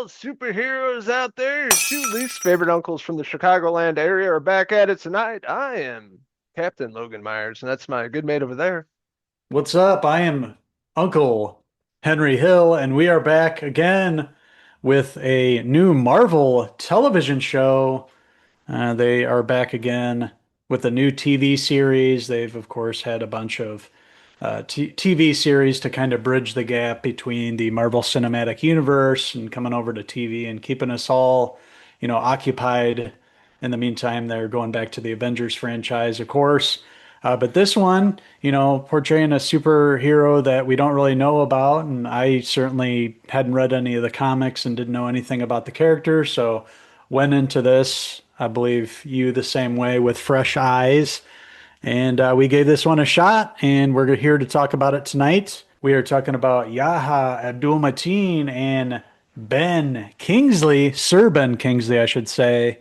all superheroes out there. Your two least favorite uncles from the Chicagoland area are back at it tonight. I am Captain Logan Myers, and that's my good mate over there. What's up? I am Uncle Henry Hill, and we are back again with a new Marvel television show. They are back again with a new TV series. They've, of course, had a bunch of TV series to kind of bridge the gap between the Marvel Cinematic Universe and coming over to TV and keeping us all, occupied. In the meantime, they're going back to the Avengers franchise, of course. But this one, portraying a superhero that we don't really know about, and I certainly hadn't read any of the comics and didn't know anything about the character, so went into this, I believe you the same way, with fresh eyes. And we gave this one a shot, and we're here to talk about it tonight. We are talking about Yahya Abdul-Mateen and Ben Kingsley, Sir Ben Kingsley, I should say.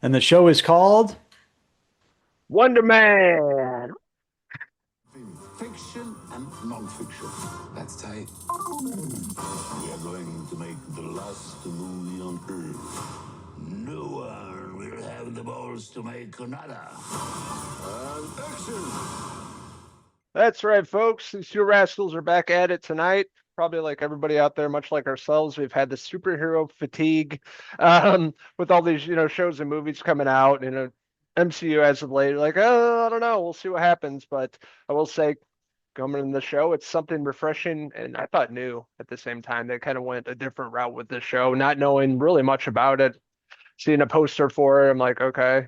And the show is called Wonder Man. Fiction and non-fiction. That's tight. We are going to make the last movie on Earth. No one will have the balls to make another. And action! That's right, folks. These two rascals are back at it tonight. Probably like everybody out there, much like ourselves, we've had the superhero fatigue with all these, shows and movies coming out. MCU as of late, like, oh, I don't know, we'll see what happens. But I will say, coming in the show, it's something refreshing and I thought new at the same time. They kind of went a different route with this show, not knowing really much about it. Seeing a poster for it, I'm like, okay.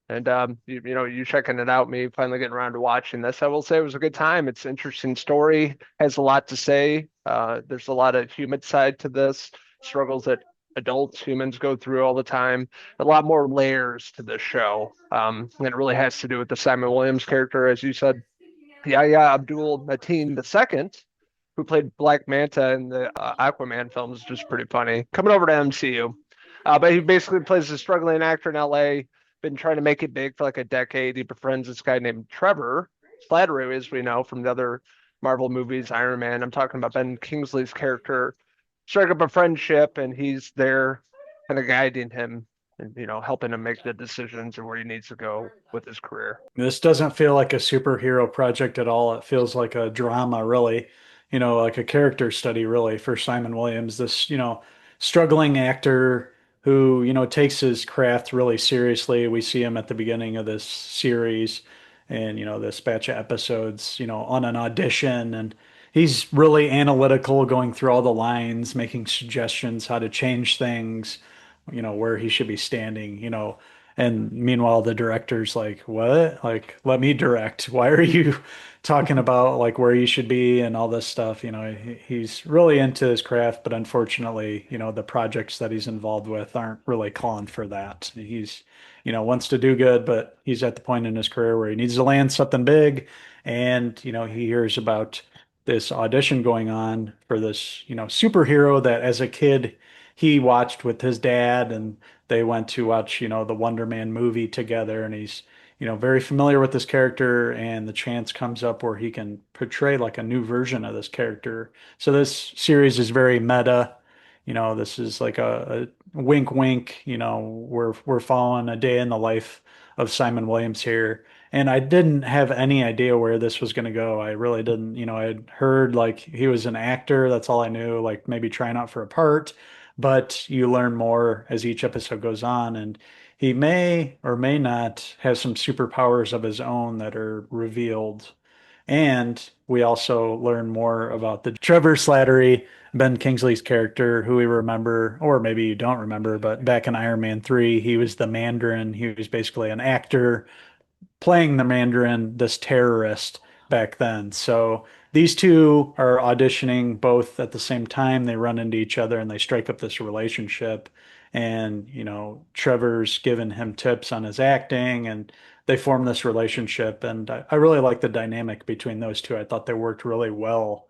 And you checking it out, me finally getting around to watching this. I will say it was a good time. It's an interesting story, has a lot to say. There's a lot of human side to this, struggles that adults, humans go through all the time. A lot more layers to this show. And it really has to do with the Simon Williams character, as you said. Yahya Abdul-Mateen II, who played Black Manta in the Aquaman films, is just pretty funny. Coming over to MCU. But he basically plays a struggling actor in LA, been trying to make it big for like a decade. He befriends this guy named Trevor Slattery, as we know from the other Marvel movies, Iron Man. I'm talking about Ben Kingsley's character. Strike up a friendship, and he's there kind of guiding him and, helping him make the decisions and where he needs to go with his career. this doesn't feel like a superhero project at all. It feels like a drama, really, like a character study, really, for Simon Williams. This, struggling actor who, takes his craft really seriously. We see him at the beginning of this series and, this batch of episodes, on an audition. And he's really analytical, going through all the lines, making suggestions how to change things, where he should be standing, and meanwhile, the director's like, "What? Like, let me direct. Why are you talking about like where you should be and all this stuff?" He's really into his craft, but unfortunately, the projects that he's involved with aren't really calling for that. He's, wants to do good, but he's at the point in his career where he needs to land something big, and he hears about this audition going on for this, superhero that as a kid he watched with his dad, and they went to watch, the Wonder Man movie together, and he's, very familiar with this character, and the chance comes up where he can portray like a new version of this character. So this series is very meta. This is like a wink wink, we're following a day in the life of Simon Williams here. And I didn't have any idea where this was going to go. I really didn't. I had heard like he was an actor. That's all I knew, like maybe trying out for a part, but you learn more as each episode goes on, and he may or may not have some superpowers of his own that are revealed. And we also learn more about the Trevor Slattery, Ben Kingsley's character, who we remember, or maybe you don't remember, but back in Iron Man 3, he was the Mandarin. He was basically an actor playing the Mandarin, this terrorist back then. So these two are auditioning both at the same time. They run into each other and they strike up this relationship. And, Trevor's given him tips on his acting and they form this relationship. And I really like the dynamic between those two. I thought they worked really well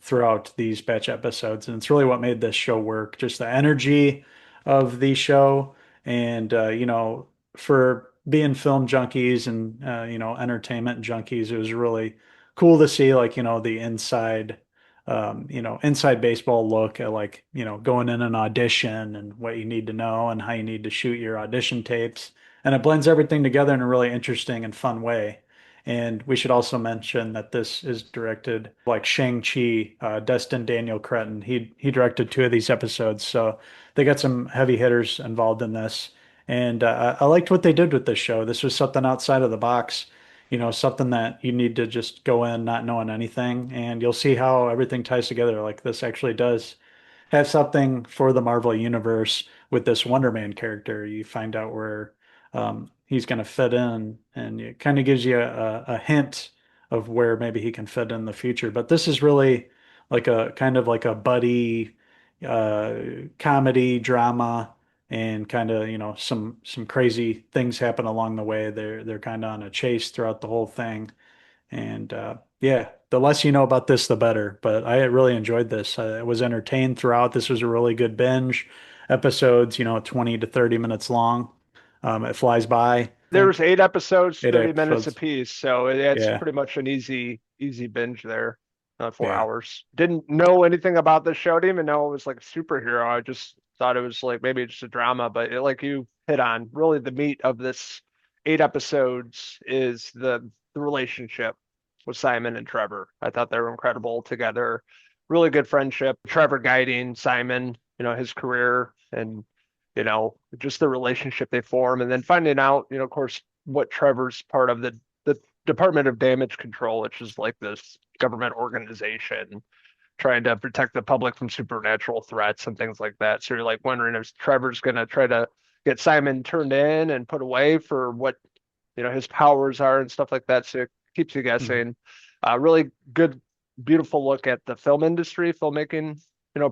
throughout these batch episodes. And it's really what made this show work, just the energy of the show. And, for being film junkies and entertainment junkies, it was really cool to see like the inside inside baseball look at like, going in an audition and what you need to know and how you need to shoot your audition tapes. And it blends everything together in a really interesting and fun way. And we should also mention that this is directed like Shang-Chi, Destin Daniel Cretton. He directed two of these episodes, so they got some heavy hitters involved in this. And I liked what they did with this show. This was something outside of the box, something that you need to just go in not knowing anything, and you'll see how everything ties together. Like this actually does have something for the Marvel universe with this Wonder Man character. You find out where he's going to fit in, and it kind of gives you a hint of where maybe he can fit in the future. But this is really like a kind of like a buddy uh, comedy drama, and kind of some crazy things happen along the way. They're kind of on a chase throughout the whole thing, and yeah, the less you know about this, the better. But I really enjoyed this. I was entertained throughout. This was a really good binge. Episodes, 20 to 30 minutes long. It flies by, I There's think. 8 episodes, Eight 30 minutes episodes. apiece, so it's Yeah, pretty much an easy binge there. 4 yeah, hours. Didn't know anything about the show. Didn't even know it was like a superhero. I just thought it was like maybe just a drama, but like you hit on, really the meat of this 8 episodes is the relationship with Simon and Trevor. I thought they were incredible together. Really good friendship. Trevor guiding Simon, his career, and just the relationship they form, and then finding out, of course, what Trevor's part of the Department of Damage Control, which is like this government organization trying to protect the public from supernatural threats and things like that. So you're like wondering if Trevor's going to try to get Simon turned in and put away for what his powers are and stuff like that. So it keeps you mhm. guessing. Really good, beautiful look at the film industry, filmmaking,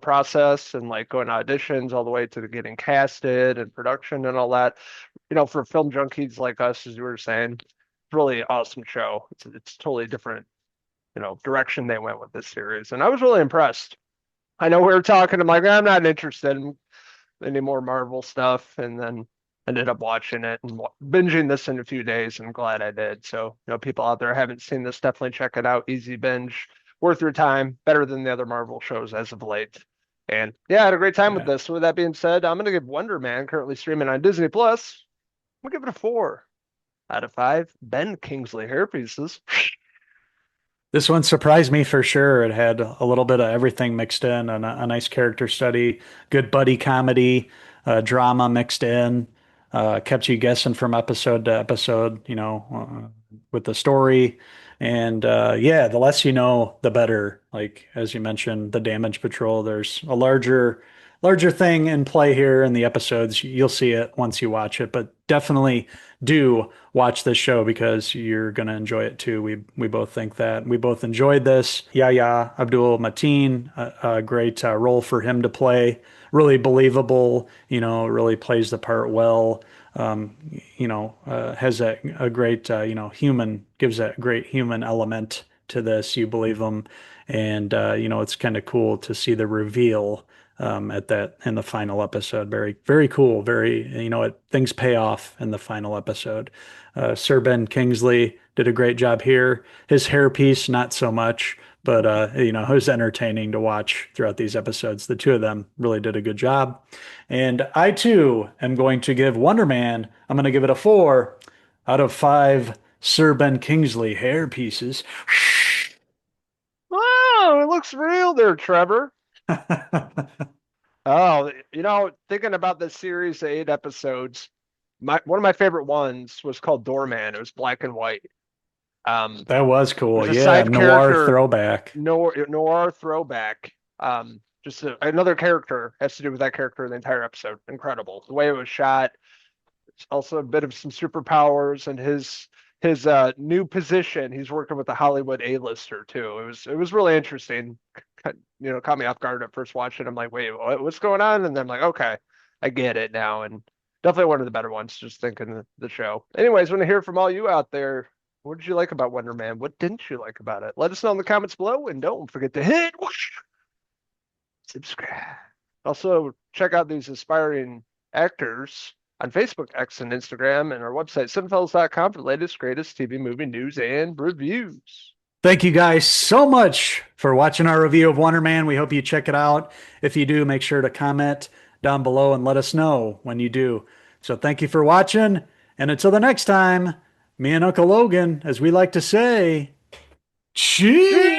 process, and like going to auditions all the way to getting casted and production and all that. For film junkies like us, as you were saying, it's really awesome show. It's totally different, direction they went with this series, and I was really impressed. I know we were talking. I'm like, I'm not interested in any more Marvel stuff, and then ended up watching it and binging this in a few days. And I'm glad I did. So, people out there haven't seen this, definitely check it out. Easy binge, worth your time, better than the other Marvel shows as of late. And yeah, I had a great time with Yeah. this. So with that being said, I'm gonna give Wonder Man, currently streaming on Disney Plus, I'm gonna give it a 4 out of 5. Ben Kingsley hair pieces. This one surprised me for sure. It had a little bit of everything mixed in, and a nice character study, good buddy comedy, drama mixed in, kept you guessing from episode to episode, with the story. And yeah, the less you know, the better. Like as you mentioned, the Damage Patrol, there's a larger thing in play here in the episodes. You'll see it once you watch it, but definitely do watch this show because you're going to enjoy it too. We both think that. We both enjoyed this. Yahya Abdul-Mateen, a great role for him to play. Really believable, really plays the part well. Has a great, human, gives that great human element to this. You believe him. And, it's kind of cool to see the reveal at that in the final episode. Very, very cool. Very, things pay off in the final episode. Sir Ben Kingsley did a great job here. His hairpiece, not so much, but it was entertaining to watch throughout these episodes. The two of them really did a good job. And I too am going to give Wonder Man, I'm going to give it a 4 out of 5 Sir Ben Kingsley hair pieces. Oh, it looks real there, Trevor. Oh, thinking about this series, the 8 episodes, one of my favorite ones was called Doorman. It was black and white. That was cool. There's a Yeah, side noir character, throwback. noir throwback. Just another character has to do with that character in the entire episode. Incredible. The way it was shot. It's also a bit of some superpowers and his new position. He's working with the Hollywood A-lister too. It was really interesting. Caught me off guard at first watching. I'm like, wait, what's going on? And then I'm like, okay, I get it now. And definitely one of the better ones. Just thinking the show. Anyways, want to hear from all you out there. What did you like about Wonder Man? What didn't you like about it? Let us know in the comments below, and don't forget to hit subscribe. Also, check out these inspiring actors on Facebook, X, and Instagram, and our website, Cinephellas.com, for the latest, greatest TV movie news and reviews. Thank you guys so much for watching our review of Wonder Man. We hope you check it out. If you do, make sure to comment down below and let us know when you do. So thank you for watching. And until the next time, me and Uncle Logan, as we like to say, cheers.